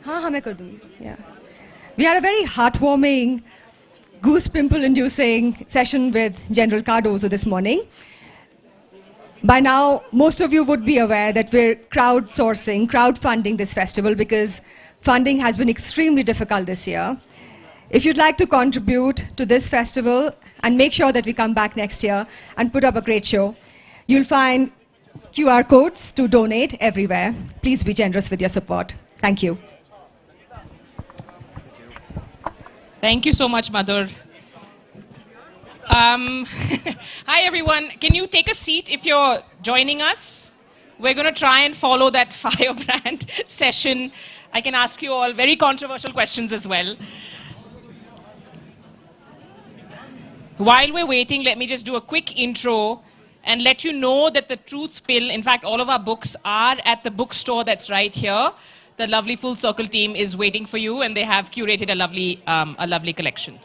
हाँ मैं कर दूँगी. Yeah. We had a very heartwarming, goose pimple-inducing session with General Cardozo this morning. By now, most of you would be aware that we're crowdfunding this festival because funding has been extremely difficult this year. If you'd like to contribute to this festival and make sure that we come back next year and put up a great show, you'll find QR codes to donate everywhere. Please be generous with your support. Thank you. Thank you so much, Madhur. Hi, everyone. Can you take a seat if you're joining us? We're going to try and follow that firebrand session. I can ask you all very controversial questions as well. While we're waiting, let me just do a quick intro and let you know that the Truth Pill, in fact, all of our books are at the bookstore that's right here. The lovely Full Circle team is waiting for you, and they have curated a lovely collection.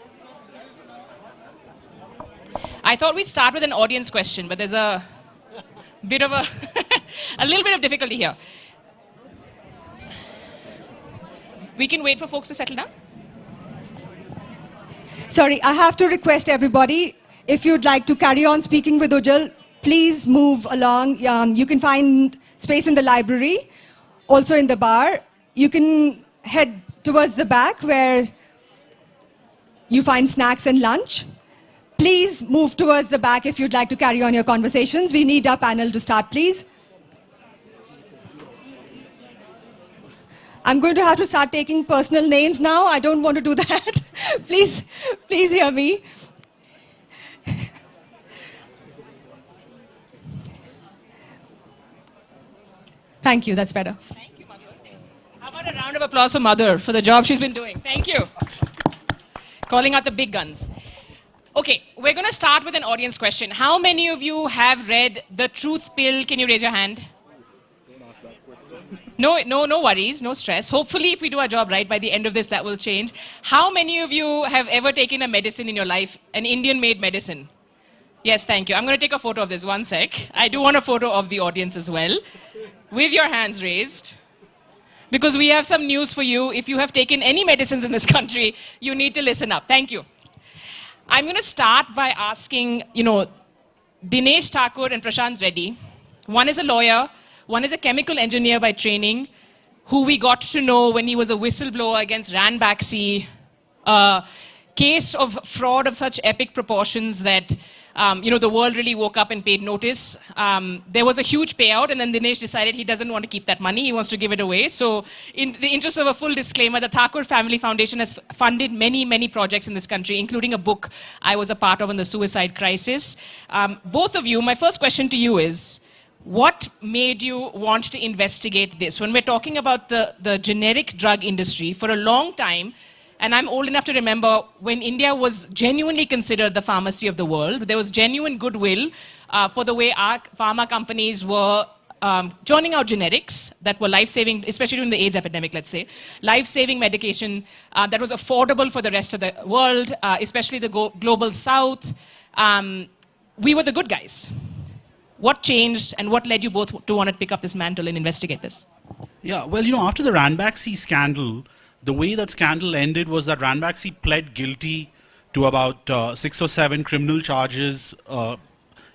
I thought we'd start with an audience question, but there's a bit of a little bit of difficulty here. We can wait for folks to settle down. Sorry, I have to request everybody, if you'd like to carry on speaking with Ujjal, please move along. You can find space in the library, also in the bar. You can head towards the back where you find snacks and lunch. Please move towards the back if you'd like to carry on your conversations. We need our panel to start, please. I'm going to have to start taking personal names now. I don't want to do that. Please hear me. Thank you, that's better. Thank you, Madhur. How about a round of applause for Madhur for the job she's been doing? Thank you. Calling out the big guns. Okay, we're going to start with an audience question. How many of you have read The Truth Pill? Can you raise your hand? No worries, no stress. Hopefully, if we do our job right, by the end of this, that will change. How many of you have ever taken a medicine in your life, an Indian-made medicine? Yes, thank you. I'm going to take a photo of this, one sec. I do want a photo of the audience as well, with your hands raised. Because we have some news for you. If you have taken any medicines in this country, you need to listen up. Thank you. I'm going to start by asking, Dinesh, Thakur and Prashant Reddy. One is a lawyer. One is a chemical engineer by training, who we got to know when he was a whistleblower against Ranbaxy, a case of fraud of such epic proportions that the world really woke up and paid notice. There was a huge payout, and then Dinesh decided he doesn't want to keep that money. He wants to give it away. So in the interest of a full disclaimer, the Thakur Family Foundation has funded many, many projects in this country, including a book I was a part of on the suicide crisis. Both of you, my first question to you is, what made you want to investigate this? When we're talking about the generic drug industry, for a long time, and I'm old enough to remember when India was genuinely considered the pharmacy of the world, there was genuine goodwill for the way our pharma companies were churning out generics that were life-saving, especially during the AIDS epidemic, let's say, life-saving medication that was affordable for the rest of the world, especially the global south. We were the good guys. What changed and what led you both to want to pick up this mantle and investigate this? Yeah, well, after the Ranbaxy scandal, the way that scandal ended was that Ranbaxy pled guilty to about 6 or 7 criminal charges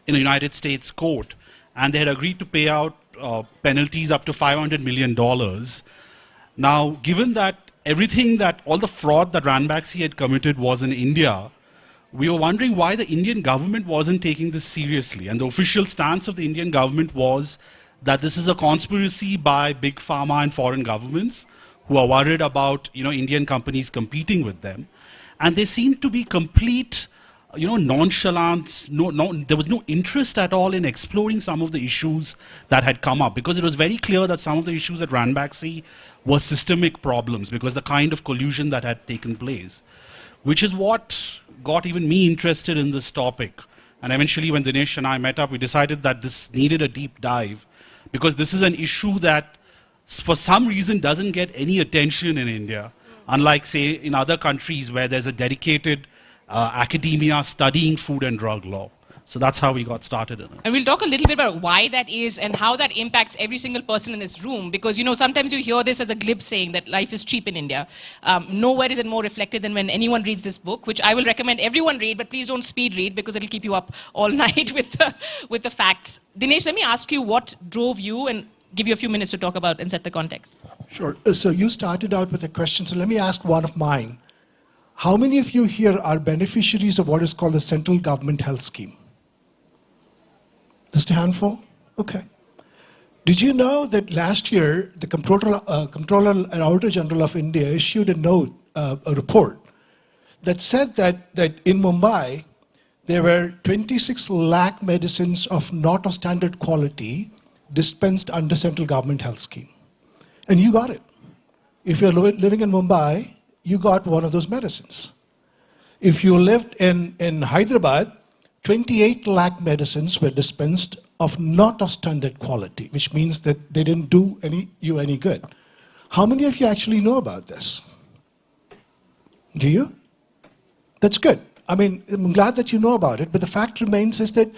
in a United States court. And they had agreed to pay out penalties up to $500 million. Now, given that all the fraud that Ranbaxy had committed was in India, we were wondering why the Indian government wasn't taking this seriously. And the official stance of the Indian government was that this is a conspiracy by big pharma and foreign governments who are worried about, Indian companies competing with them. And there seemed to be complete, nonchalance. There was no interest at all in exploring some of the issues that had come up, because it was very clear that some of the issues at Ranbaxy were systemic problems because the kind of collusion that had taken place, which is what got even me interested in this topic. And eventually when Dinesh and I met up, we decided that this needed a deep dive, because this is an issue that for some reason doesn't get any attention in India, unlike, say, in other countries where there's a dedicated academia studying food and drug law. So that's how we got started in it. And we'll talk a little bit about why that is and how that impacts every single person in this room. Because, you know, sometimes you hear this as a glib saying that life is cheap in India. Nowhere is it more reflected than when anyone reads this book, which I will recommend everyone read, but please don't speed read because it'll keep you up all night with the facts. Dinesh, let me ask you what drove you and give you a few minutes to talk about and set the context. Sure. So you started out with a question, so let me ask one of mine. How many of you here are beneficiaries of what is called the central government health scheme? Just a handful? Okay. Did you know that last year, the Comptroller and Auditor General of India issued a note, a report, that said that in Mumbai, there were 26 lakh medicines of not of standard quality dispensed under central government health scheme. And you got it. If you're living in Mumbai, you got one of those medicines. If you lived in Hyderabad, 28 lakh medicines were dispensed of not of standard quality, which means that they didn't do you any good. How many of you actually know about this? Do you? That's good. I mean, I'm glad that you know about it, but the fact remains is that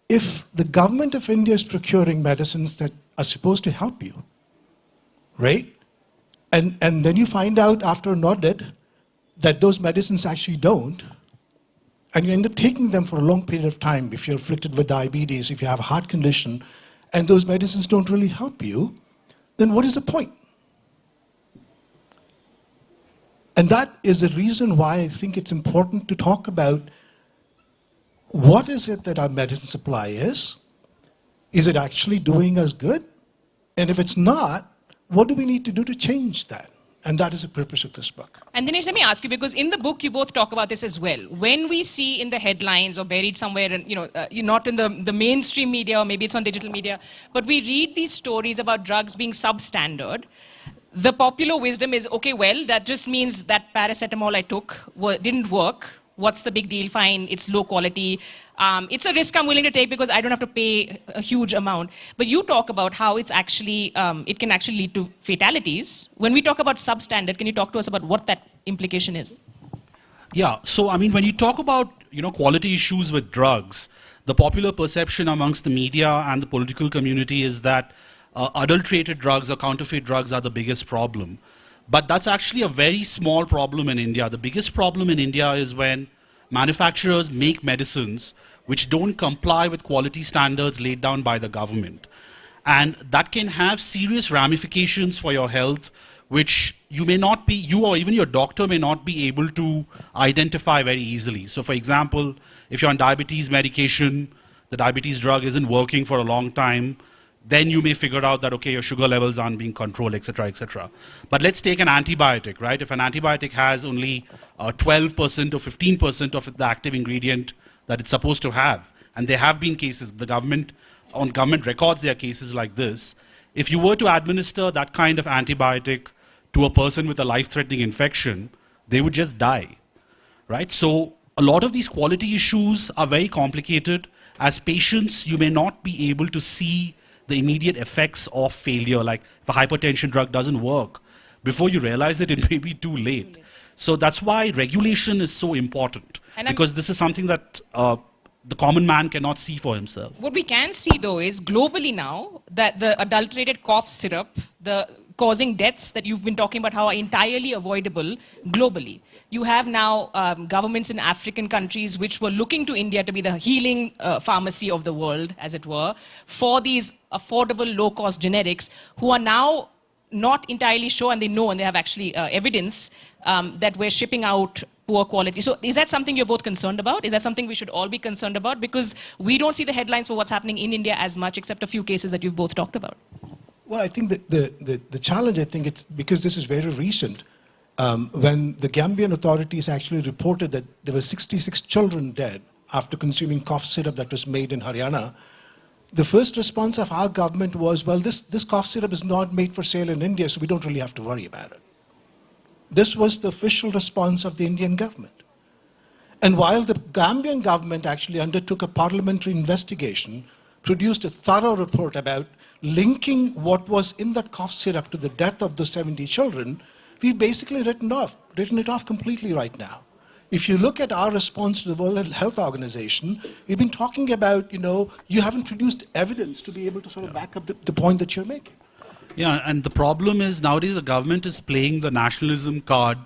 if the government of India is procuring medicines that are supposed to help you, right? And then you find out after an audit that those medicines actually don't, and you end up taking them for a long period of time if you're afflicted with diabetes, if you have a heart condition, and those medicines don't really help you, then what is the point? And that is the reason why I think it's important to talk about what is it that our medicine supply is? Is it actually doing us good? And if it's not, what do we need to do to change that? And that is the purpose of this book. And Dinesh, let me ask you, because in the book you both talk about this as well. When we see in the headlines or buried somewhere, and you're not in the mainstream media, or maybe it's on digital media, but we read these stories about drugs being substandard. The popular wisdom is, okay, well, that just means that paracetamol I took didn't work. What's the big deal? Fine, it's low quality. It's a risk I'm willing to take because I don't have to pay a huge amount. But you talk about how it's actually, it can actually lead to fatalities. When we talk about substandard, can you talk to us about what that implication is? Yeah, so I mean, when you talk about quality issues with drugs, the popular perception amongst the media and the political community is that adulterated drugs or counterfeit drugs are the biggest problem. But that's actually a very small problem in India. The biggest problem in India is when manufacturers make medicines which don't comply with quality standards laid down by the government. And that can have serious ramifications for your health, which you or even your doctor may not be able to identify very easily. So for example, if you're on diabetes medication, the diabetes drug isn't working for a long time, then you may figure out that, okay, your sugar levels aren't being controlled, etc., etc. But let's take an antibiotic, right? If an antibiotic has only 12% or 15% of the active ingredient that it's supposed to have, and there have been cases, on government records there are cases like this, if you were to administer that kind of antibiotic to a person with a life-threatening infection, they would just die, right? So a lot of these quality issues are very complicated. As patients, you may not be able to see the immediate effects of failure, like if a hypertension drug doesn't work, before you realize it may be too late. So that's why regulation is so important, because this is something that the common man cannot see for himself. What we can see, though, is globally now that the adulterated cough syrup, the causing deaths that you've been talking about how are entirely avoidable globally. You have now governments in African countries which were looking to India to be the healing pharmacy of the world, as it were, for these affordable, low-cost generics who are now not entirely sure, and they know, and they have actually evidence that we're shipping out poor quality. So is that something you're both concerned about? Is that something we should all be concerned about? Because we don't see the headlines for what's happening in India as much, except a few cases that you've both talked about. Well, I think that the challenge, I think it's because this is very recent, when the Gambian authorities actually reported that there were 66 children dead after consuming cough syrup that was made in Haryana, the first response of our government was, well, this cough syrup is not made for sale in India, so we don't really have to worry about it. This was the official response of the Indian government. And while the Gambian government actually undertook a parliamentary investigation, produced a thorough report about linking what was in that cough syrup to the death of the 70 children, we've basically written it off completely right now. if you look at our response to the World Health Organization, we've been talking about, you haven't produced evidence to be able to sort of back up the point that you're making. Yeah, and the problem is nowadays the government is playing the nationalism card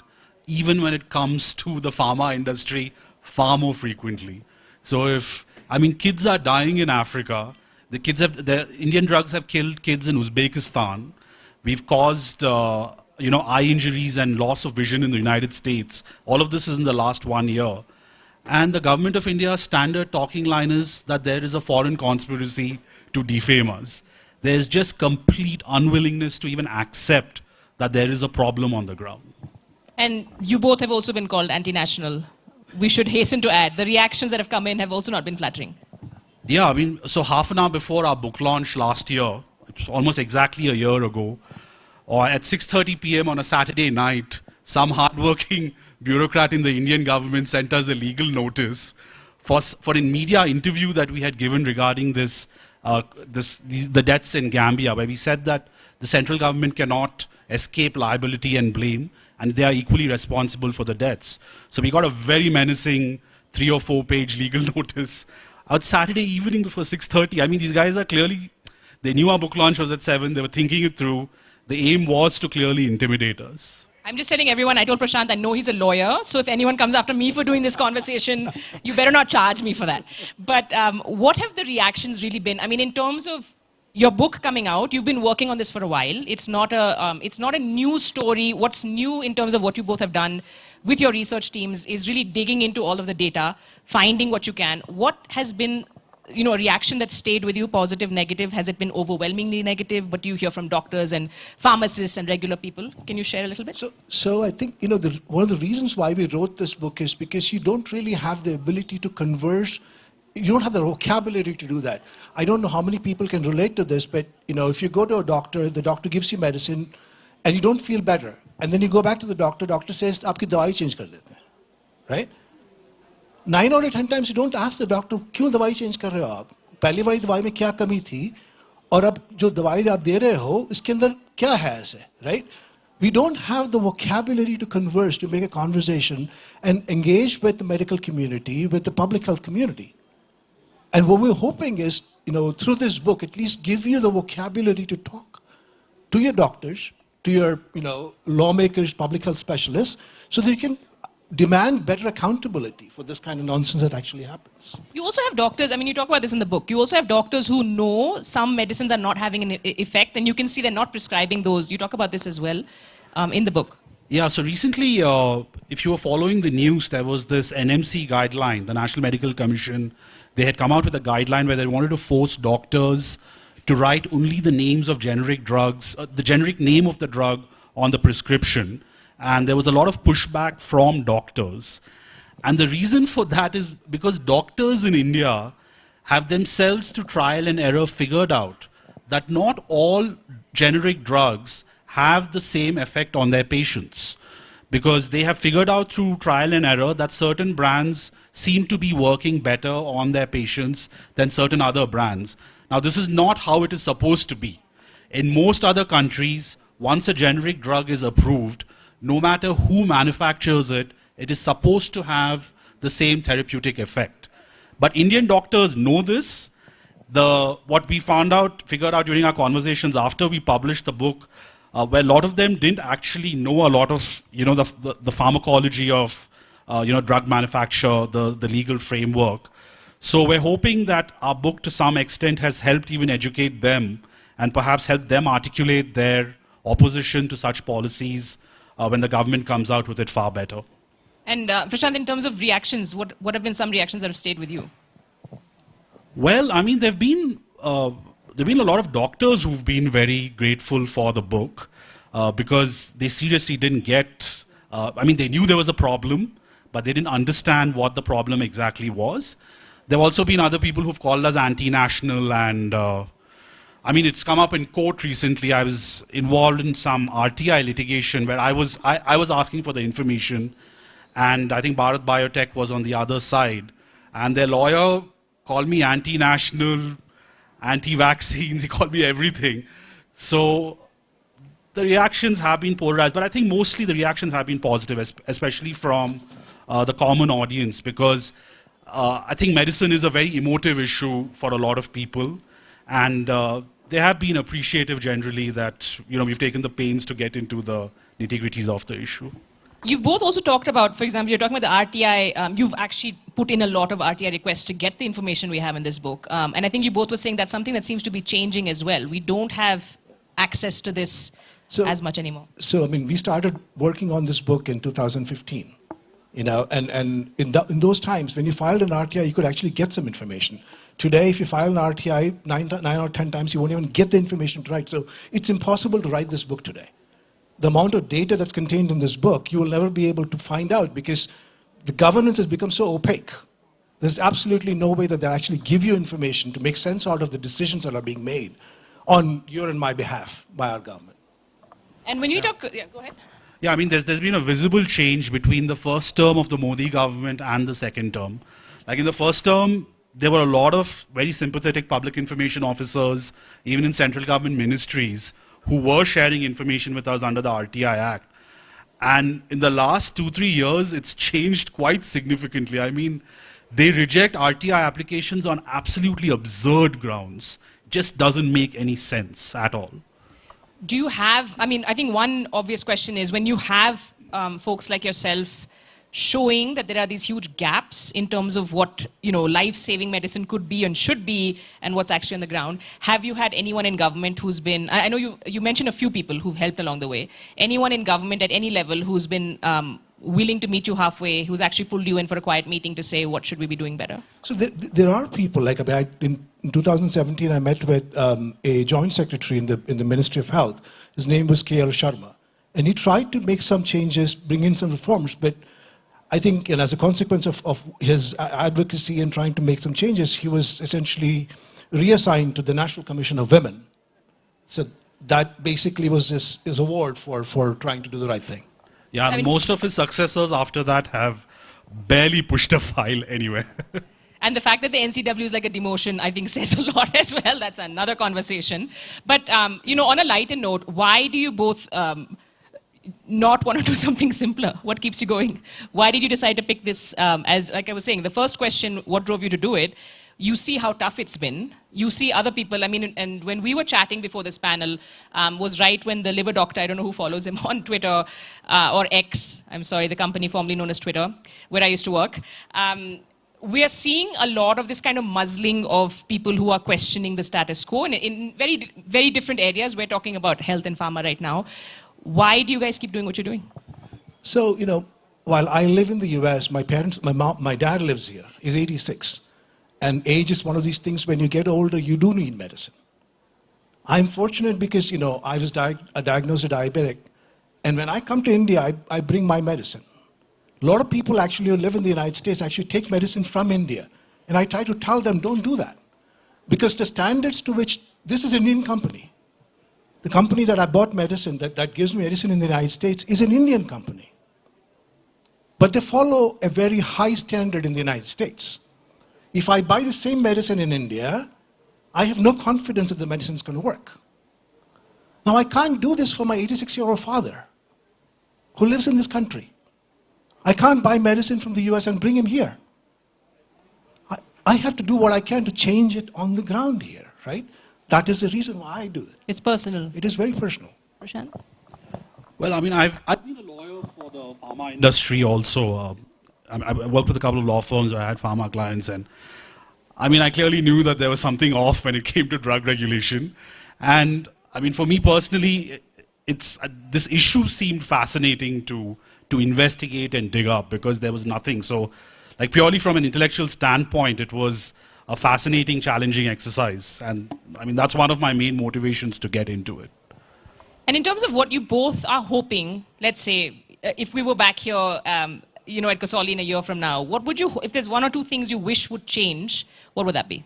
even when it comes to the pharma industry far more frequently. So kids are dying in Africa. The Indian drugs have killed kids in Uzbekistan. We've caused, eye injuries and loss of vision in the United States. All of this is in the last 1 year. And the government of India's standard talking line is that there is a foreign conspiracy to defame us. There's just complete unwillingness to even accept that there is a problem on the ground. And you both have also been called anti-national. We should hasten to add, the reactions that have come in have also not been flattering. Yeah, so half an hour before our book launch last year, it's almost exactly a year ago, or at 6:30 p.m. on a Saturday night, some hardworking bureaucrat in the Indian government sent us a legal notice for a media interview that we had given regarding the deaths in Gambia, where we said that the central government cannot escape liability and blame, and they are equally responsible for the deaths. So we got a very menacing 3 or 4 page legal notice on Saturday evening before 6:30. These guys are clearly, they knew our book launch was at 7, they were thinking it through. The aim was to clearly intimidate us. I'm just telling everyone, I told Prashant, I know he's a lawyer, so if anyone comes after me for doing this conversation, you better not charge me for that. But what have the reactions really been? In terms of your book coming out, you've been working on this for a while. It's not a new story. What's new in terms of what you both have done with your research teams is really digging into all of the data, finding what you can. What has been a reaction that stayed with you, positive, negative? Has it been overwhelmingly negative? What do you hear from doctors and pharmacists and regular people? Can you share a little bit? So I think, one of the reasons why we wrote this book is because you don't really have the ability to converse. You don't have the vocabulary to do that. I don't know how many people can relate to this, but, if you go to a doctor, the doctor gives you medicine, and you don't feel better. And then you go back to the doctor says, aapki dawai change kar dete hain. Right? 9 out of 10 times you don't ask the doctor, क्यों दवाई change कर रहे हो आप? पहली वाली दवाई में क्या कमी थी? और अब जो दवाई आप दे रहे हो, इसके अंदर क्या है ऐसे? Right? We don't have the vocabulary to converse, to make a conversation and engage with the medical community, with the public health community. And what we're hoping is, through this book, at least give you the vocabulary to talk to your doctors, to your, lawmakers, public health specialists, so that you can demand better accountability for this kind of nonsense that actually happens. You also have doctors, you talk about this in the book, you also have doctors who know some medicines are not having an effect, and you can see they're not prescribing those. You talk about this as well in the book. Yeah, so recently, if you were following the news, there was this NMC guideline, the National Medical Commission. They had come out with a guideline where they wanted to force doctors to write only the names of generic drugs, the generic name of the drug on the prescription. And there was a lot of pushback from doctors. And the reason for that is because doctors in India have themselves, through trial and error, figured out that not all generic drugs have the same effect on their patients. Because they have figured out through trial and error that certain brands seem to be working better on their patients than certain other brands. Now, this is not how it is supposed to be. In most other countries, once a generic drug is approved, no matter who manufactures it, it is supposed to have the same therapeutic effect. But Indian doctors know this. What we figured out during our conversations after we published the book, where a lot of them didn't actually know a lot of, the pharmacology of, drug manufacture, the legal framework. So we're hoping that our book, to some extent, has helped even educate them and perhaps help them articulate their opposition to such policies when the government comes out with it far better. And Prashant, in terms of reactions, what have been some reactions that have stayed with you? Well, there've been a lot of doctors who've been very grateful for the book because they seriously didn't get, they knew there was a problem, but they didn't understand what the problem exactly was. There have also been other people who've called us anti-national, and it's come up in court recently. I was involved in some RTI litigation where I was asking for the information, and I think Bharat Biotech was on the other side, and their lawyer called me anti-national, anti-vaccines, he called me everything. So the reactions have been polarized, but I think mostly the reactions have been positive, especially from the common audience, because I think medicine is a very emotive issue for a lot of people, and they have been appreciative generally that we've taken the pains to get into the nitty-gritties of the issue. You've both also talked about, for example, you're talking about the RTI. You've actually put in a lot of RTI requests to get the information we have in this book. And I think you both were saying that's something that seems to be changing as well. We don't have access to this as much anymore. So, I mean, we started working on this book in 2015. And in those times, when you filed an RTI, you could actually get some information. Today, if you file an RTI 9 or 10 times, you won't even get the information to write. So it's impossible to write this book today. The amount of data that's contained in this book, you will never be able to find out because the governance has become so opaque. There's absolutely no way that they'll actually give you information to make sense out of the decisions that are being made on your and my behalf by our government. And when you talk, go ahead. Yeah, I mean, there's been a visible change between the first term of the Modi government and the second term. Like in the first term, there were a lot of very sympathetic public information officers, even in central government ministries, who were sharing information with us under the RTI Act. And in the last 2-3 years, it's changed quite significantly. I mean, they reject RTI applications on absolutely absurd grounds. Just doesn't make any sense at all. Do you have, I mean, I think one obvious question is when you have folks like yourself showing that there are these huge gaps in terms of what, life-saving medicine could be and should be and what's actually on the ground, have you had anyone in government who's been, I know you mentioned a few people who've helped along the way, anyone in government at any level who's been willing to meet you halfway, who's actually pulled you in for a quiet meeting to say, what should we be doing better? So there are people, like in 2017, I met with a joint secretary in the Ministry of Health. His name was KL Sharma. And he tried to make some changes, bring in some reforms, but I think as a consequence of his advocacy and trying to make some changes, he was essentially reassigned to the National Commission of Women. So that basically was his award for trying to do the right thing. Yeah, I mean, most of his successors after that have barely pushed a file anywhere. And the fact that the NCW is like a demotion, I think, says a lot as well. That's another conversation. But, on a lighter note, why do you both not want to do something simpler? What keeps you going? Why did you decide to pick this as, like I was saying, the first question, what drove you to do it? You see how tough it's been. You see other people, I mean, and when we were chatting before this panel, was right when the liver doctor, I don't know who follows him on Twitter, or X, I'm sorry, the company formerly known as Twitter, where I used to work. We are seeing a lot of this kind of muzzling of people who are questioning the status quo in very, very different areas. We're talking about health and pharma right now. Why do you guys keep doing what you're doing? So, while I live in the US, my dad lives here. He's 86. And age is one of these things, when you get older, you do need medicine. I'm fortunate because, I was diagnosed a diabetic. And when I come to India, I bring my medicine. A lot of people actually who live in the United States actually take medicine from India. And I try to tell them, don't do that. Because the standards to which, this is an Indian company. The company that I bought medicine, that gives me medicine in the United States, is an Indian company. But they follow a very high standard in the United States. If I buy the same medicine in India, I have no confidence that the medicine is going to work. Now, I can't do this for my 86-year-old father who lives in this country. I can't buy medicine from the US and bring him here. I have to do what I can to change it on the ground here, right? That is the reason why I do it. It's personal. It is very personal. Prashant? Well, I mean, I've been a lawyer for the pharma industry also. I worked with a couple of law firms where I had pharma clients, and I mean, I clearly knew that there was something off when it came to drug regulation. And I mean, for me personally, this issue seemed fascinating to investigate and dig up because there was nothing. So, like purely from an intellectual standpoint, it was a fascinating, challenging exercise. And I mean, that's one of my main motivations to get into it. And in terms of what you both are hoping, let's say, if we were back here, at Kasauli in a year from now, what would you, if there's one or two things you wish would change, what would that be?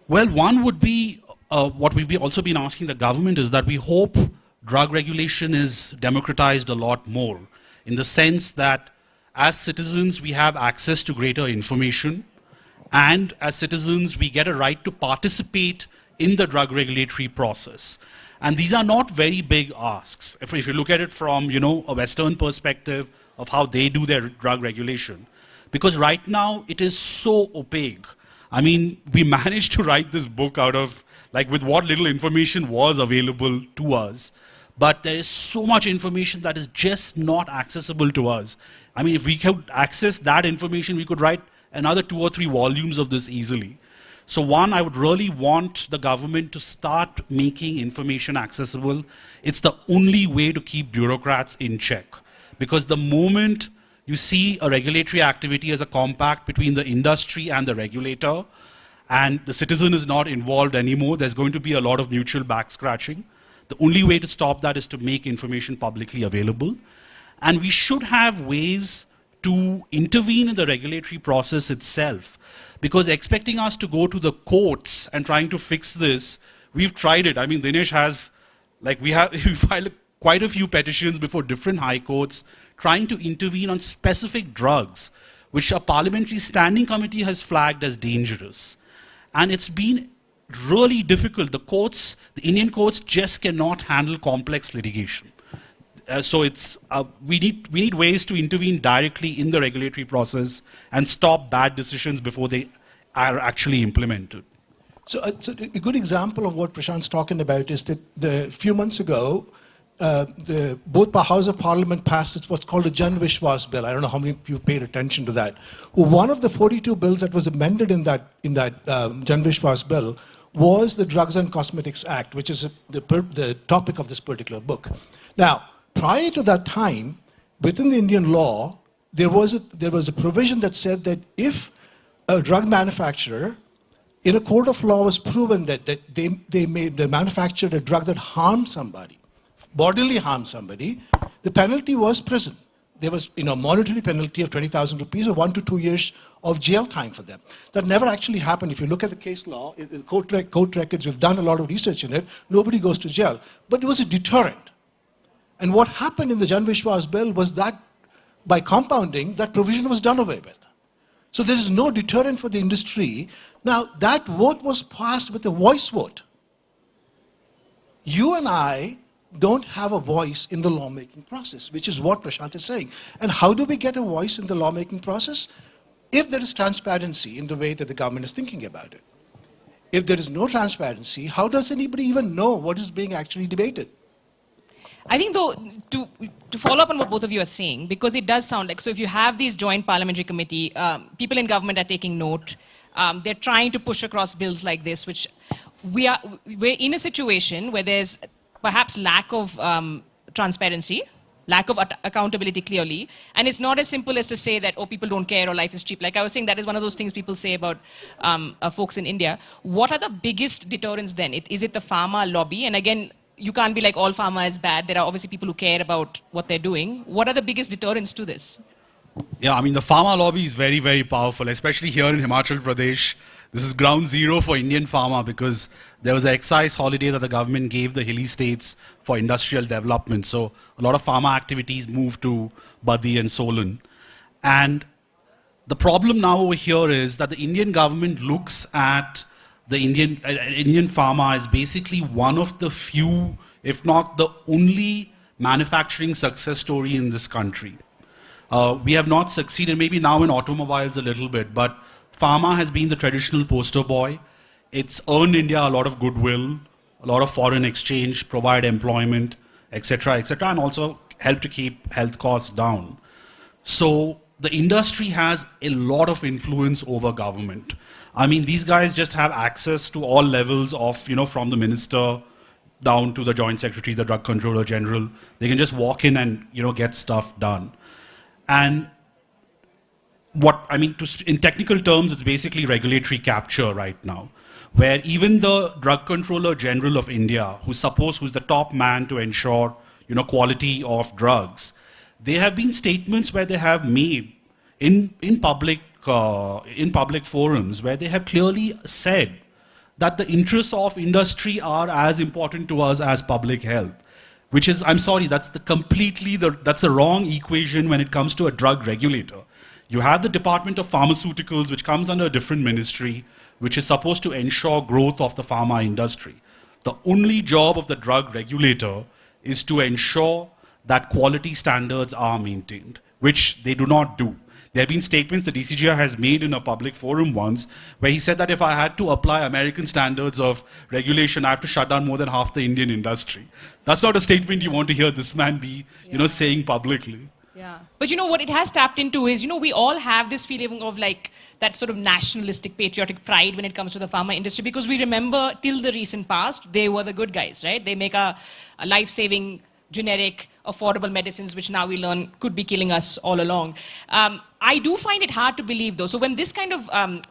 Well, one would be what we've also been asking the government is that we hope drug regulation is democratized a lot more, in the sense that as citizens we have access to greater information, and as citizens we get a right to participate in the drug regulatory process. And these are not very big asks. If you look at it from a Western perspective, of how they do their drug regulation. Because right now, it is so opaque. I mean, we managed to write this book out of, like, with what little information was available to us. But there is so much information that is just not accessible to us. I mean, if we could access that information, we could write another 2 or 3 volumes of this easily. So one, I would really want the government to start making information accessible. It's the only way to keep bureaucrats in check. Because the moment you see a regulatory activity as a compact between the industry and the regulator, and the citizen is not involved anymore, there's going to be a lot of mutual back scratching. The only way to stop that is to make information publicly available. And we should have ways to intervene in the regulatory process itself. Because expecting us to go to the courts and trying to fix this, we've tried it. I mean, Dinesh has, like, we filed quite a few petitions before different high courts trying to intervene on specific drugs, which a parliamentary standing committee has flagged as dangerous. And it's been really difficult. The courts, the Indian courts just cannot handle complex litigation. So it's, we need ways to intervene directly in the regulatory process and stop bad decisions before they are actually implemented. So a good example of what Prashant's talking about is that a few months ago, both House of Parliament passed what's called a Jan Vishwas bill. I don't know how many of you paid attention to that. One of the 42 bills that was amended in that Jan Vishwas bill was the Drugs and Cosmetics Act, which is the topic of this particular book. Now, prior to that time, within the Indian law, there was a provision that said that if a drug manufacturer in a court of law was proven that they manufactured a drug that harmed somebody, bodily harmed somebody, the penalty was prison. There was a monetary penalty of 20,000 rupees or 1 to 2 years of jail time for them. That never actually happened. If you look at the case law, the court records, we've done a lot of research in it, nobody goes to jail. But it was a deterrent. And what happened in the Jan Vishwas bill was that by compounding, that provision was done away with. So there is no deterrent for the industry. Now, that vote was passed with a voice vote. You and I don't have a voice in the lawmaking process, which is what Prashant is saying. And how do we get a voice in the lawmaking process? If there is transparency in the way that the government is thinking about it. If there is no transparency, how does anybody even know what is being actually debated? I think, though, to follow up on what both of you are saying, because it does sound like, so if you have these joint parliamentary committee, people in government are taking note, they're trying to push across bills like this, which we're in a situation where there's perhaps lack of transparency, lack of accountability clearly, and it's not as simple as to say that, oh, people don't care or life is cheap. Like I was saying, that is one of those things people say about folks in India. What are the biggest deterrents then? Is it the pharma lobby? And again, you can't be like all pharma is bad. There are obviously people who care about what they're doing. What are the biggest deterrents to this? Yeah, I mean, the pharma lobby is very, very powerful, especially here in Himachal Pradesh. This is ground zero for Indian pharma because there was an excise holiday that the government gave the hilly states for industrial development. So a lot of pharma activities moved to Badi and Solan. And the problem now over here is that the Indian government looks at the Indian pharma as basically one of the few, if not the only, manufacturing success story in this country. We have not succeeded, maybe now in automobiles a little bit, but pharma has been the traditional poster boy. It's earned India a lot of goodwill, a lot of foreign exchange, provide employment, etc., and also help to keep health costs down. So the industry has a lot of influence over government. I mean, these guys just have access to all levels of, from the minister down to the joint secretary, the drug controller general. They can just walk in and, get stuff done. And in technical terms, it's basically regulatory capture right now, where even the drug controller general of India, who's the top man to ensure, quality of drugs, there have been statements where they have made in public forums where they have clearly said that the interests of industry are as important to us as public health, which is, I'm sorry, that's the wrong equation when it comes to a drug regulator. You have the Department of Pharmaceuticals, which comes under a different ministry, which is supposed to ensure growth of the pharma industry. The only job of the drug regulator is to ensure that quality standards are maintained, which they do not do. There have been statements the DCGI has made in a public forum once where he said that if I had to apply American standards of regulation, I have to shut down more than half the Indian industry. That's not a statement you want to hear this man be, saying publicly. Yeah. But you know what it has tapped into is, we all have this feeling of like that sort of nationalistic, patriotic pride when it comes to the pharma industry, because we remember till the recent past, they were the good guys, right? They make a life-saving, generic, affordable medicines, which now we learn could be killing us all along. I do find it hard to believe, though. So when this kind of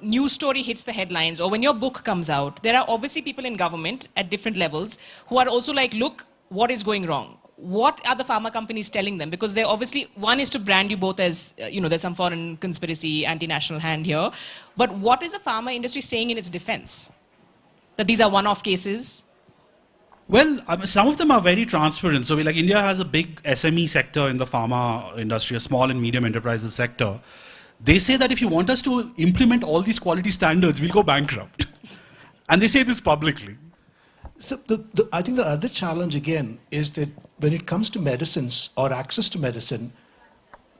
news story hits the headlines, or when your book comes out, there are obviously people in government at different levels who are also like, look, what is going wrong? What are the pharma companies telling them? Because they obviously, one is to brand you both as, there's some foreign conspiracy, anti-national hand here. But what is the pharma industry saying in its defense? That these are one-off cases? Well, some of them are very transparent. So India has a big SME sector in the pharma industry, a small and medium enterprises sector. They say that if you want us to implement all these quality standards, we'll go bankrupt. And they say this publicly. So I think the other challenge again is that when it comes to medicines or access to medicine,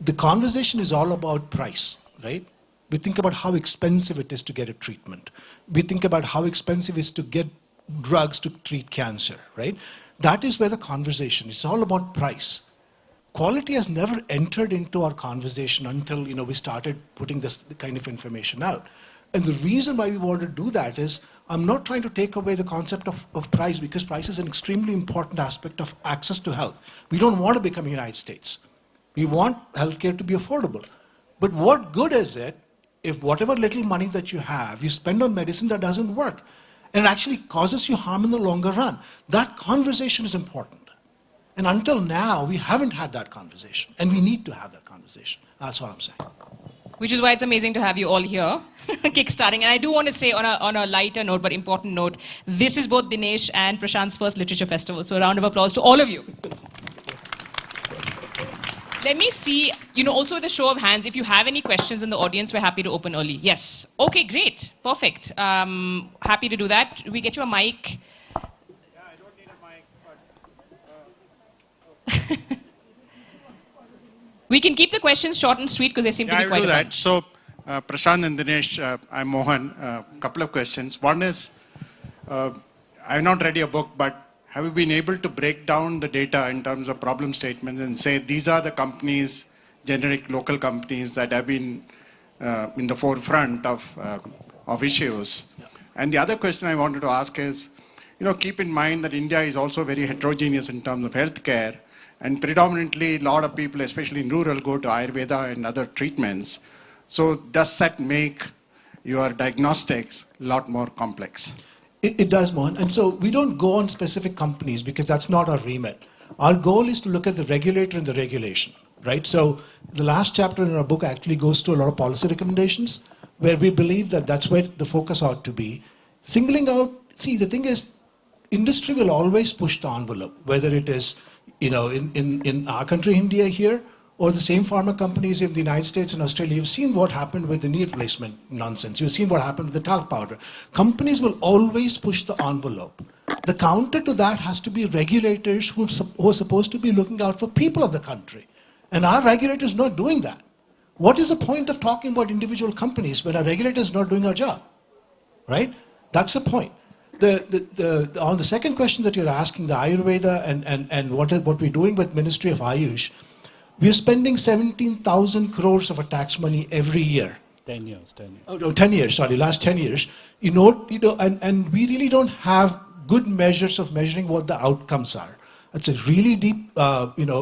the conversation is all about price, right? We think about how expensive it is to get a treatment. We think about how expensive it is to get drugs to treat cancer, right? That is where the conversation, it's all about price. Quality has never entered into our conversation until we started putting this kind of information out. And the reason why we want to do that is, I'm not trying to take away the concept of price, because price is an extremely important aspect of access to health. We don't want to become the United States. We want healthcare to be affordable. But what good is it if whatever little money that you have, you spend on medicine that doesn't work? And it actually causes you harm in the longer run. That conversation is important. And until now, we haven't had that conversation. And we need to have that conversation. That's what I'm saying. Which is why it's amazing to have you all here, kickstarting. And I do want to say on a lighter note, but important note, this is both Dinesh and Prashant's first literature festival. So a round of applause to all of you. Let me see, also with a show of hands, if you have any questions in the audience, we're happy to open early. Yes. Okay, great. Perfect. Happy to do that. We get you a mic. Yeah, I don't need a mic, but... We can keep the questions short and sweet because they seem to be I will quite do a that. bunch. So, Prashant and Dinesh, I'm Mohan. A couple of questions. One is, I've not read your book, but have you been able to break down the data in terms of problem statements and say these are the companies, generic local companies that have been in the forefront of issues? Yeah. And the other question I wanted to ask is, keep in mind that India is also very heterogeneous in terms of healthcare. And predominantly, a lot of people, especially in rural, go to Ayurveda and other treatments. So does that make your diagnostics a lot more complex? It does, Mohan. And so we don't go on specific companies because that's not our remit. Our goal is to look at the regulator and the regulation, right? So the last chapter in our book actually goes to a lot of policy recommendations where we believe that that's where the focus ought to be. Singling out, see, the thing is, industry will always push the envelope, whether it is in our country, India here, or the same pharma companies in the United States and Australia. You've seen what happened with the knee replacement nonsense. You've seen what happened with the talc powder. Companies will always push the envelope. The counter to that has to be regulators who are supposed to be looking out for people of the country. And our regulator is not doing that. What is the point of talking about individual companies when our regulator is not doing our job? Right? That's the point. On the second question that you're asking, the Ayurveda and what we're doing with Ministry of Ayush, we're spending 17,000 crores of our tax money every year. 10 years. Oh, 10 years, sorry, last 10 years. And we really don't have good measures of measuring what the outcomes are. It's a really deep,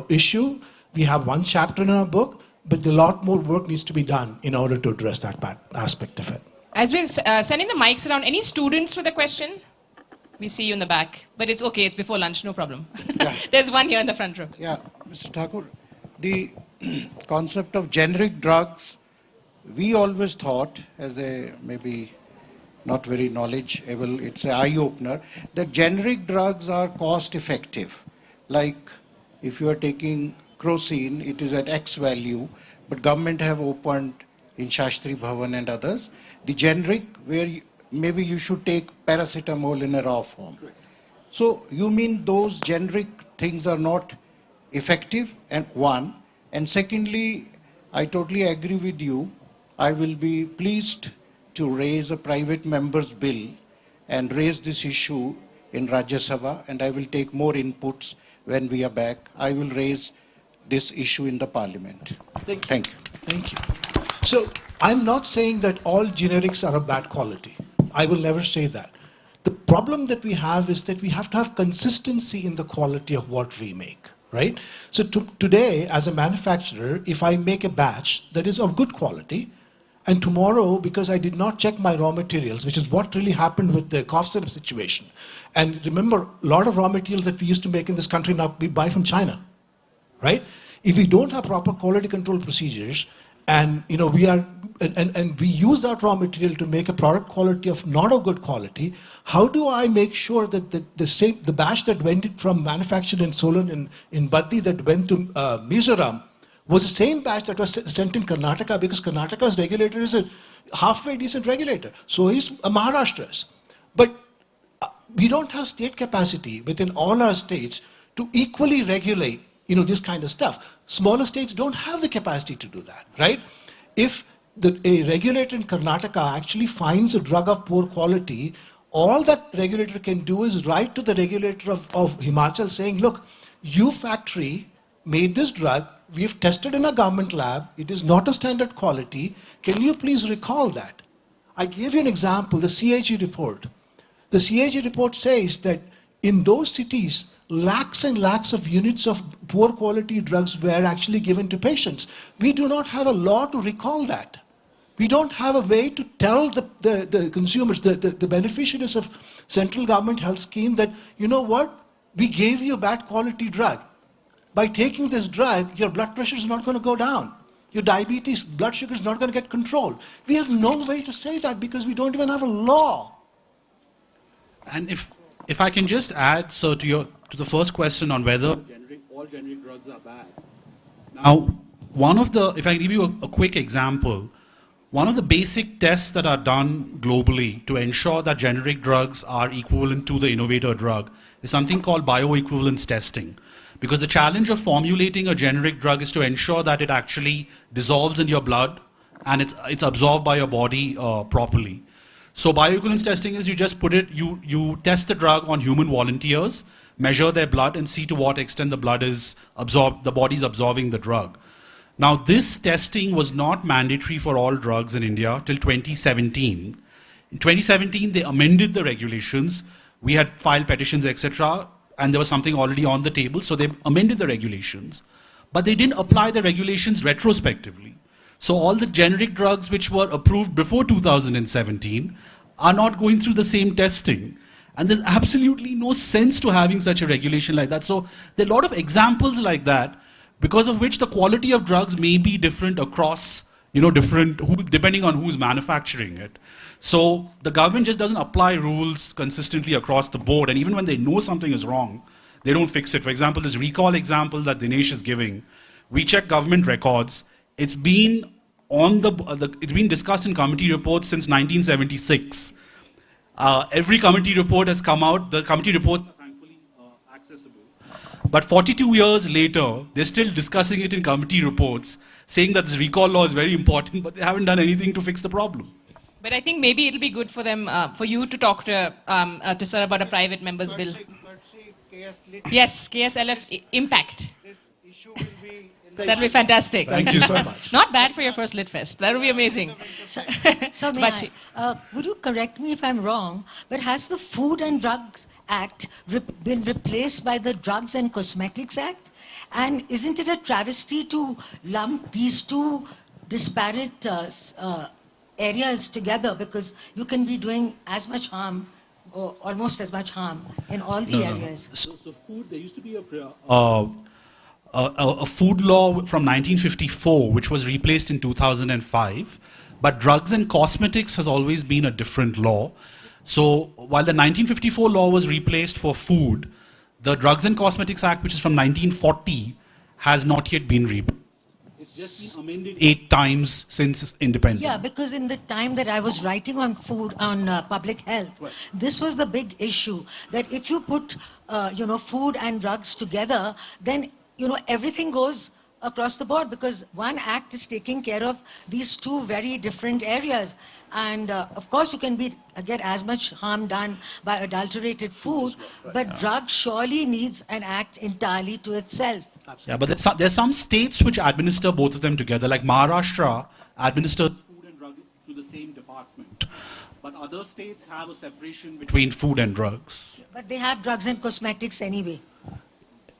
issue. We have one chapter in our book, but a lot more work needs to be done in order to address that aspect of it. As we're sending the mics around, any students with a question? We see you in the back. But it's okay, it's before lunch, no problem. Yeah. There's one here in the front row. Yeah, Mr. Thakur, the concept of generic drugs, we always thought, as a maybe not very knowledgeable, it's an eye-opener, that generic drugs are cost-effective. Like if you are taking crocine, it is at X value, but government have opened in Shastri Bhavan and others, the generic where maybe you should take paracetamol in a raw form. So you mean those generic things are not effective? And one, and secondly, I totally agree with you. I will be pleased to raise a private member's bill and raise this issue in Rajya Sabha, and I will take more inputs when we are back. I will raise this issue in the parliament. Thank you. Thank you. So I'm not saying that all generics are of bad quality. I will never say that. The problem that we have is that we have to have consistency in the quality of what we make, right? So today, as a manufacturer, if I make a batch that is of good quality, and tomorrow, because I did not check my raw materials, which is what really happened with the cough syrup situation, and remember, a lot of raw materials that we used to make in this country now we buy from China, right? If we don't have proper quality control procedures, and we use that raw material to make a product quality of not of good quality, how do I make sure that the batch that went from manufactured in Solon in Baddi that went to Mizoram was the same batch that was sent in Karnataka, because Karnataka's regulator is a halfway decent regulator. So is Maharashtra's. But we don't have state capacity within all our states to equally regulate this kind of stuff. Smaller states don't have the capacity to do that, right? If a regulator in Karnataka actually finds a drug of poor quality, all that regulator can do is write to the regulator of Himachal saying, look, you factory made this drug, we've tested in a government lab, it is not a standard quality, can you please recall that? I gave you an example, the CAG report. The CAG report says that in those cities, lakhs and lakhs of units of poor quality drugs were actually given to patients. We do not have a law to recall that. We don't have a way to tell the consumers, the beneficiaries of central government health scheme that, you know what, we gave you a bad quality drug. By taking this drug, your blood pressure is not going to go down. Your diabetes, blood sugar is not going to get controlled. We have no way to say that because we don't even have a law. And if I can just add, sir, to the first question on whether all generic drugs are bad. Now, if I give you a quick example, one of the basic tests that are done globally to ensure that generic drugs are equivalent to the innovator drug is something called bioequivalence testing. Because the challenge of formulating a generic drug is to ensure that it actually dissolves in your blood and it's absorbed by your body properly. So bioequivalence testing is you test the drug on human volunteers, measure their blood and see to what extent the body is absorbing the drug. Now this testing was not mandatory for all drugs in India till 2017. In 2017 they amended the regulations. We had filed petitions, etc., and there was something already on the table, so they amended the regulations. But they didn't apply the regulations retrospectively. So all the generic drugs which were approved before 2017 are not going through the same testing. And there's absolutely no sense to having such a regulation like that. So there are a lot of examples like that, because of which the quality of drugs may be different across, depending on who's manufacturing it. So the government just doesn't apply rules consistently across the board, and even when they know something is wrong, they don't fix it. For example, this recall example that Dinesh is giving, we check government records. It's been it's been discussed in committee reports since 1976. Every committee report has come out. The committee reports are thankfully accessible. But 42 years later, they're still discussing it in committee reports, saying that this recall law is very important, but they haven't done anything to fix the problem. But I think maybe it'll be good for them, for you to talk to sir about a private member's bill. Yes, KSLF impact. This issue will be That'll be fantastic. Thank you so much. Not bad for your first Lit Fest. That would be amazing. So may But would you correct me if I'm wrong, but has the Food and Drugs Act been replaced by the Drugs and Cosmetics Act? And isn't it a travesty to lump these two disparate areas together, because you can be doing as much harm or almost as much harm in all the areas? So food, there used to be a food law from 1954, which was replaced in 2005. But drugs and cosmetics has always been a different law. So while the 1954 law was replaced for food, the Drugs and Cosmetics Act, which is from 1940, has not yet been replaced. It's just been amended 8 times since independence. Yeah, because in the time that I was writing on food, on public health, this was the big issue, that if you put, food and drugs together, then, everything goes across the board, because one act is taking care of these two very different areas. And of course, you can get as much harm done by adulterated food, but drugs surely needs an act entirely to itself. Yeah, but there's some states which administer both of them together, like Maharashtra administers food and drug to the same department. But other states have a separation between food and drugs. But they have drugs and cosmetics anyway.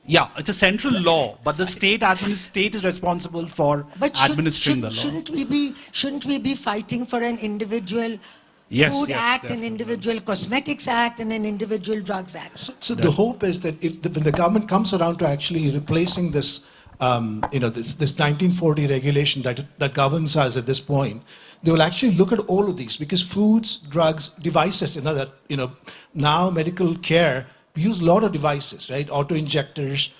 Yeah, it's a central law, but the state is responsible for administering the law. Shouldn't we be fighting for an individual Yes, food yes, act, definitely. an individual cosmetics act, and an individual drugs act? So the hope is that when the government comes around to actually replacing this, this 1940 regulation that governs us at this point, they will actually look at all of these, because foods, drugs, devices, now medical care, we use a lot of devices, right? Auto injectors,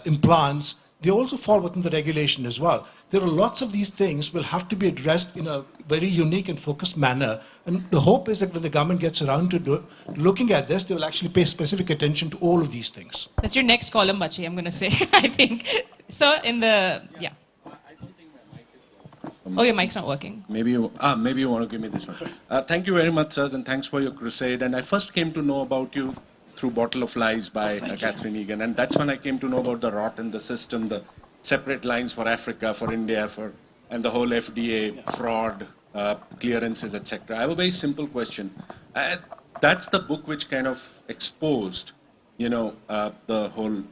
implants, they also fall within the regulation as well. There are lots of these things will have to be addressed in a very unique and focused manner. And the hope is that when the government gets around to looking at this, they will actually pay specific attention to all of these things. That's your next column, Bachi, I'm going to say, I think. So yeah. Oh, your mic's not working. Maybe you want to give me this one. Thank you very much, sirs, and thanks for your crusade. And I first came to know about you through Bottle of Lies by Catherine Egan, and that's when I came to know about the rot in the system, the separate lines for Africa, for India, and the whole FDA fraud, clearances, etc. I have a very simple question. That's the book which kind of exposed, the whole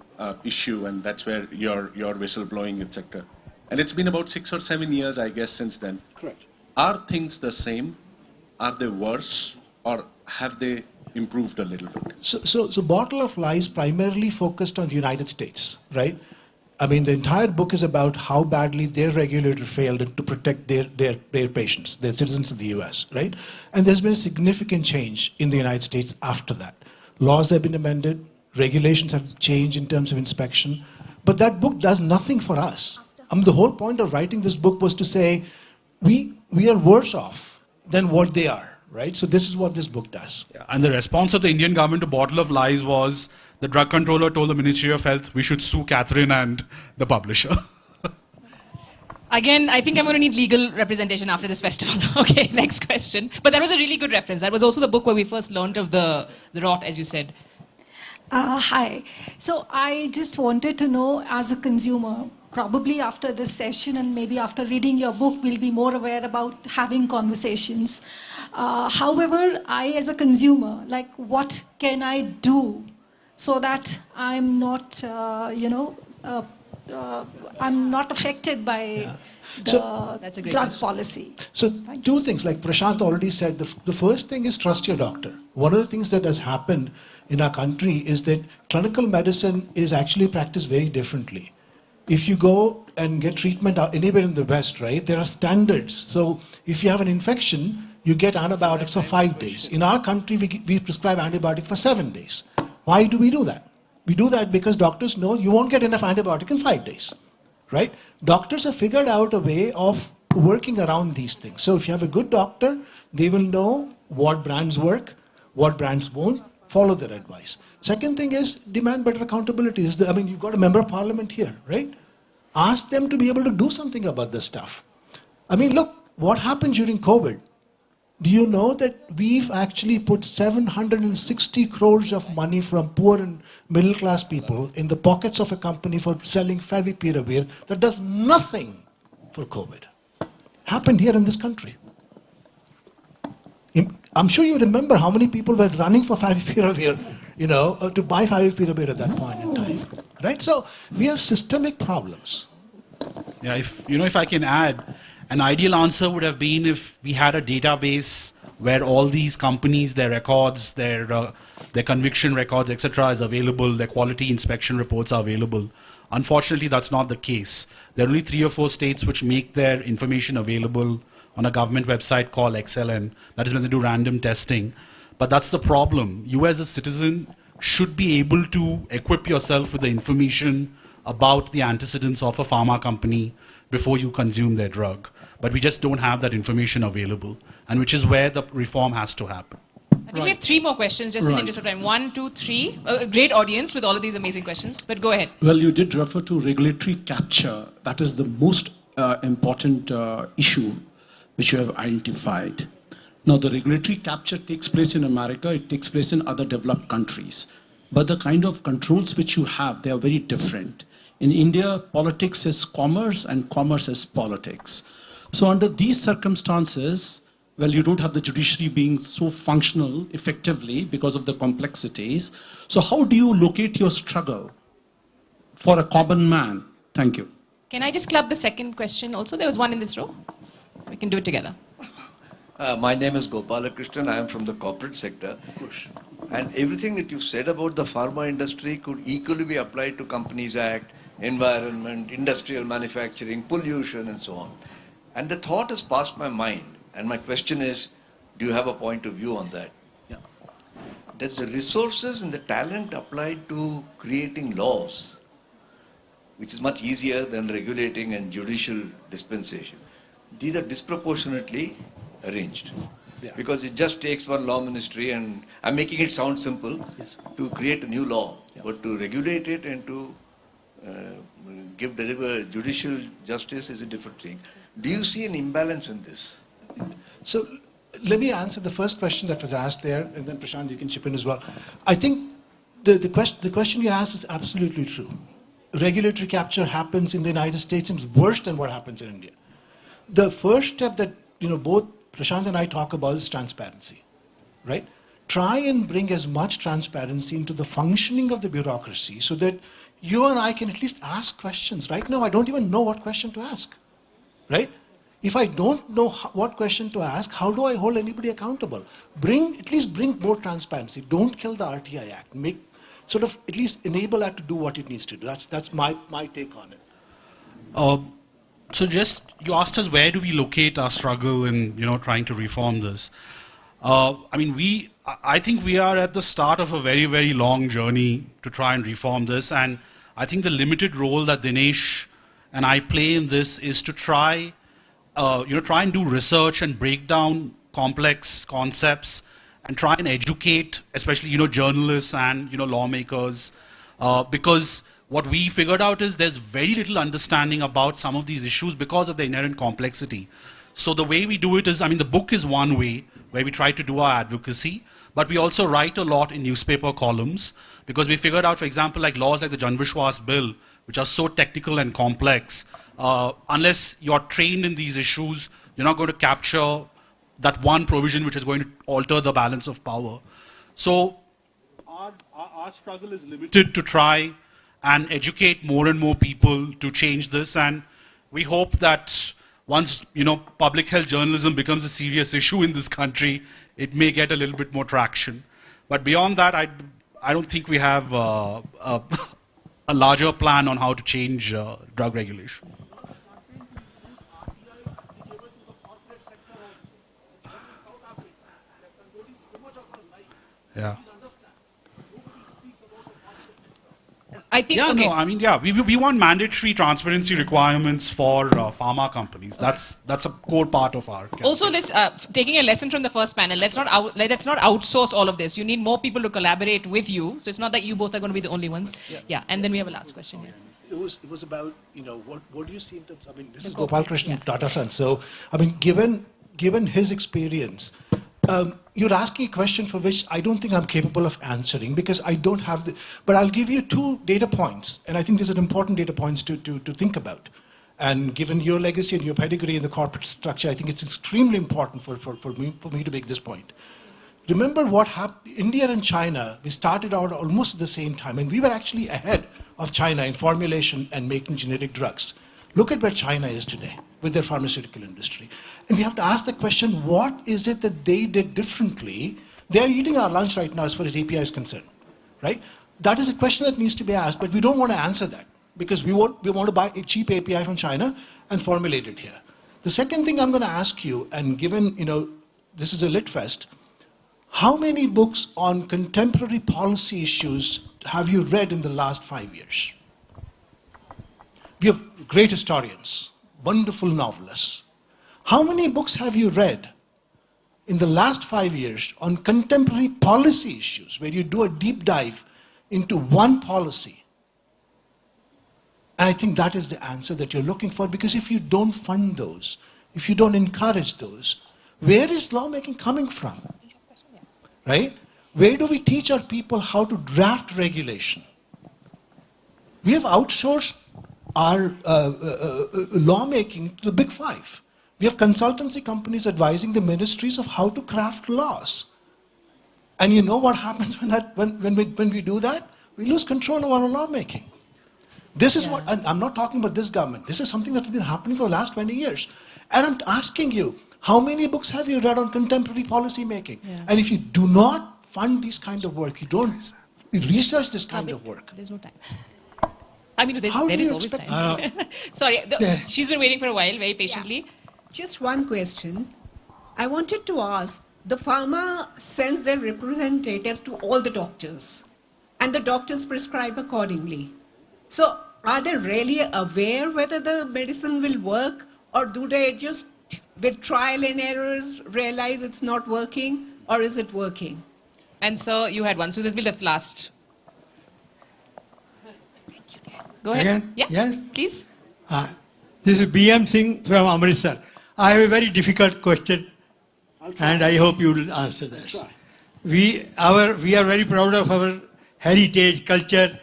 issue, and that's where your whistleblowing, etc. And it's been about 6 or 7 years, I guess, since then. Correct. Are things the same? Are they worse? Or have they improved a little bit? So Bottle of Lies primarily focused on the United States, right? I mean, the entire book is about how badly their regulator failed to protect their patients, their citizens of the US, right? And there's been a significant change in the United States after that. Laws have been amended, regulations have changed in terms of inspection, but that book does nothing for us. I mean, the whole point of writing this book was to say, we are worse off than what they are, right? So this is what this book does. Yeah, and the response of the Indian government to Bottle of Lies was, the drug controller told the Ministry of Health, we should sue Catherine and the publisher. Again, I think I'm going to need legal representation after this festival. Okay, next question. But that was a really good reference. That was also the book where we first learned of the rot, as you said. Hi. So I just wanted to know, as a consumer, probably after this session and maybe after reading your book, we'll be more aware about having conversations. However, I, as a consumer, what can I do so that I'm not, I'm not affected by That's a great drug question. policy? So two things, like Prashant already said, the first thing is trust your doctor. One of the things that has happened in our country is that clinical medicine is actually practiced very differently. If you go and get treatment anywhere in the West, right, there are standards. So if you have an infection, you get antibiotics for 5 days. In our country, we prescribe antibiotic for 7 days. Why do we do that? We do that because doctors know you won't get enough antibiotic in 5 days, right? Doctors have figured out a way of working around these things. So if you have a good doctor, they will know what brands work, what brands won't, follow their advice. Second thing is demand better accountability. You've got a member of parliament here, right? Ask them to be able to do something about this stuff. I mean, look, what happened during COVID? Do you know that we've actually put 760 crores of money from poor and middle class people in the pockets of a company for selling favipiravir that does nothing for COVID? Happened here in this country. I'm sure you remember how many people were running for favipiravir, to buy favipiravir at that point in time, right? So we have systemic problems. Yeah, if I can add, an ideal answer would have been if we had a database where all these companies, their records, their conviction records, etc., is available, their quality inspection reports are available. Unfortunately, that's not the case. There are only 3 or 4 states which make their information available on a government website called XLN. That is when they do random testing. But that's the problem. You as a citizen should be able to equip yourself with the information about the antecedents of a pharma company before you consume their drug. But we just don't have that information available, and which is where the reform has to happen. I think we have 3 more questions just in the interest of time. 1, 2, 3. A great audience with all of these amazing questions, but go ahead. Well, you did refer to regulatory capture. That is the most important issue which you have identified. Now, the regulatory capture takes place in America, it takes place in other developed countries. But the kind of controls which you have, they are very different. In India, politics is commerce and commerce is politics. So under these circumstances, well, you don't have the judiciary being so functional effectively because of the complexities. So how do you locate your struggle for a common man? Thank you. Can I just club the second question also? There was one in this row. We can do it together. My name is Gopalakrishnan. I am from the corporate sector. And everything that you said about the pharma industry could equally be applied to Companies Act, environment, industrial manufacturing, pollution, and so on. And the thought has passed my mind. And my question is, do you have a point of view on that? Yeah. That the resources and the talent applied to creating laws, which is much easier than regulating and judicial dispensation, these are disproportionately arranged. Yeah. Because it just takes one law ministry, and I'm making it sound simple, Yes. to create a new law. Yeah. But to regulate it and to deliver judicial justice is a different thing. Do you see an imbalance in this? So let me answer the first question that was asked there, and then Prashant, you can chip in as well. I think the question you asked is absolutely true. Regulatory capture happens in the United States and it's worse than what happens in India. The first step that both Prashant and I talk about is transparency, right? Try and bring as much transparency into the functioning of the bureaucracy so that you and I can at least ask questions. Right now, I don't even know what question to ask, right? If I don't know what question to ask, how do I hold anybody accountable? At least bring more transparency. Don't kill the RTI Act. At least enable that to do what it needs to do. That's my take on it. So you asked us where do we locate our struggle in trying to reform this. I think we are at the start of a very, very long journey to try and reform this, and I think the limited role that Dinesh and I play in this is to try and do research and break down complex concepts and try and educate, especially journalists and lawmakers, because what we figured out is there's very little understanding about some of these issues because of the inherent complexity. So the way we do it is, the book is one way where we try to do our advocacy, but we also write a lot in newspaper columns because we figured out, for example, like laws like the Janvishwas bill, which are so technical and complex, unless you're trained in these issues, you're not going to capture that one provision which is going to alter the balance of power. So our struggle is limited to try and educate more and more people to change this, and we hope that once public health journalism becomes a serious issue in this country, it may get a little bit more traction. But beyond that, I don't think we have a larger plan on how to change drug regulation. Yeah. I think, we want mandatory transparency requirements for pharma companies. That's a core part of our campaign. Also, taking a lesson from the first panel, let's not outsource all of this. You need more people to collaborate with you. So it's not that you both are going to be the only ones. Yeah. And then we have a last question here. It was about, what do you see in terms, this is Gopalakrishnan Tata Sons. So, given his experience, you're asking a question for which I don't think I'm capable of answering because I don't have but I'll give you 2 data points, and I think these are important data points to think about. And given your legacy and your pedigree in the corporate structure, I think it's extremely important for me to make this point. Remember what happened, India and China, we started out almost at the same time, and we were actually ahead of China in formulation and making generic drugs. Look at where China is today with their pharmaceutical industry. And we have to ask the question, what is it that they did differently? They are eating our lunch right now as far as API is concerned, right? That is a question that needs to be asked, but we don't want to answer that because we want to buy a cheap API from China and formulate it here. The second thing I'm going to ask you, and given, this is a lit fest, how many books on contemporary policy issues have you read in the last 5 years? We have great historians, wonderful novelists. How many books have you read in the last 5 years on contemporary policy issues, where you do a deep dive into one policy. And I think that is the answer that you're looking for, because if you don't fund those, if you don't encourage those, where is lawmaking coming from? Right? Where do we teach our people how to draft regulation? We have outsourced our lawmaking to the big five. We have consultancy companies advising the ministries of how to craft laws. And you know what happens when we do that? We lose control of our lawmaking. This is what, and I'm not talking about this government, this is something that's been happening for the last 20 years. And I'm asking you, how many books have you read on contemporary policy making? Yeah. And if you do not fund this kind of work, you don't research this kind of work. There's no time. I mean, there is always expect time. Sorry, she's been waiting for a while, very patiently. Yeah. Just one question. I wanted to ask, the pharma sends their representatives to all the doctors, and the doctors prescribe accordingly. So are they really aware whether the medicine will work, or do they just, with trial and errors, realize it's not working, or is it working? And so you had one, so this will be the last. Go ahead. Again? Yeah, yes? please. This is B.M. Singh from Amrita. I have a very difficult question, and I hope you will answer this. We are very proud of our heritage, culture,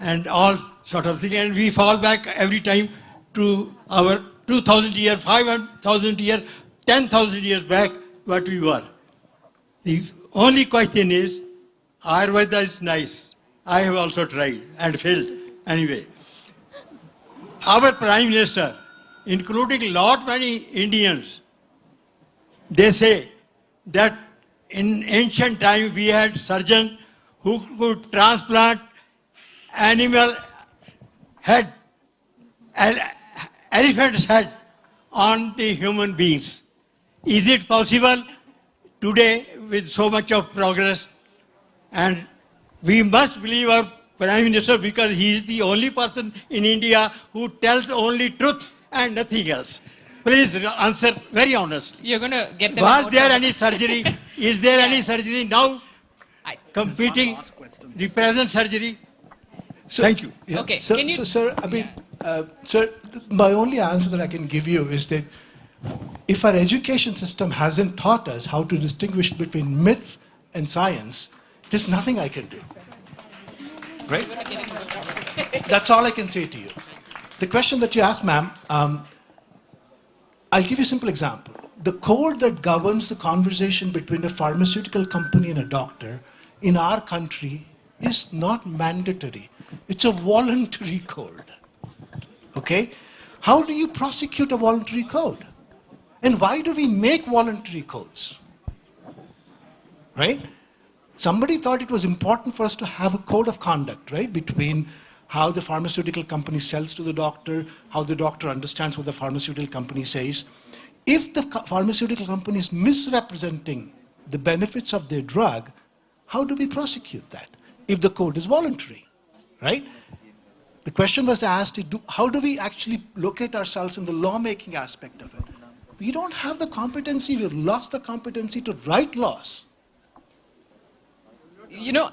and all sort of thing, and we fall back every time to our 2,000 years, 5,000 years, 10,000 years back, what we were. The only question is, Ayurveda is nice. I have also tried and failed. Anyway, our Prime Minister, including lot many Indians, they say that in ancient time we had surgeons who could transplant animal head, elephant's head on the human beings. Is it possible today with so much of progress? And we must believe our Prime Minister, because he is the only person in India who tells only truth and nothing else. Please answer very honest. You're going to get them. Was there any surgery? Is there any surgery now competing the present surgery? So, thank you. Yeah. Okay. So, Can you, sir, I mean, sir, my only answer that I can give you is that if our education system hasn't taught us how to distinguish between myth and science, there's nothing I can do. Right? That's all I can say to you. The question that you asked, ma'am, I'll give you a simple example. The code that governs the conversation between a pharmaceutical company and a doctor in our country is not mandatory. It's a voluntary code. Okay? How do you prosecute a voluntary code? And why do we make voluntary codes? Right? Somebody thought it was important for us to have a code of conduct, right, between how the pharmaceutical company sells to the doctor, how the doctor understands what the pharmaceutical company says. If the pharmaceutical company is misrepresenting the benefits of their drug, how do we prosecute that if the code is voluntary, right? The question was asked, how do we actually locate ourselves in the lawmaking aspect of it? We don't have the competency, we've lost the competency to write laws. you know,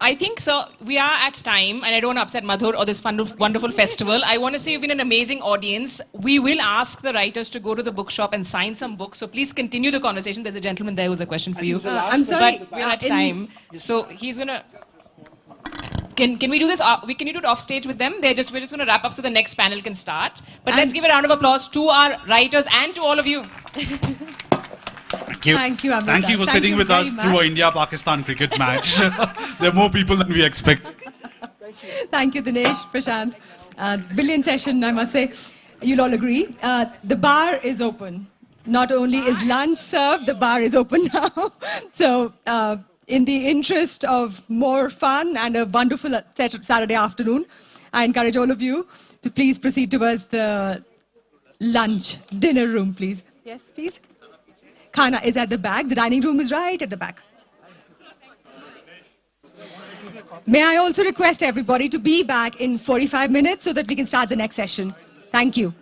I think so. We are at time, and I don't want to upset Madhur or this wonderful festival. I want to say you've been an amazing audience. We will ask the writers to go to the bookshop and sign some books. So please continue the conversation. There's a gentleman there who's a question for you. I'm sorry. But we're at time. So he's going to... Can we do this? Can you do it off stage with them? We're just going to wrap up so the next panel can start. But let's give a round of applause to our writers and to all of you. Thank you. Thank you, Amrita. Thank you for sitting with us through an India-Pakistan cricket match. There are more people than we expect. Thank you, Dinesh, Prashant. Brilliant session, I must say. You'll all agree. The bar is open. Not only is lunch served, the bar is open now. So, in the interest of more fun and a wonderful Saturday afternoon, I encourage all of you to please proceed towards the dinner room, please. Yes, please. Khana is at the back. The dining room is right at the back. May I also request everybody to be back in 45 minutes so that we can start the next session. Thank you.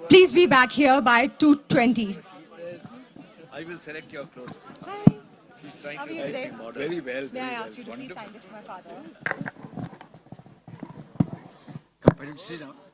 please be back here by 2:20. I will select your clothes. Hi. He's trying How are to you help today? me model. Very well. May I ask you to please sign this for my father? Sit down.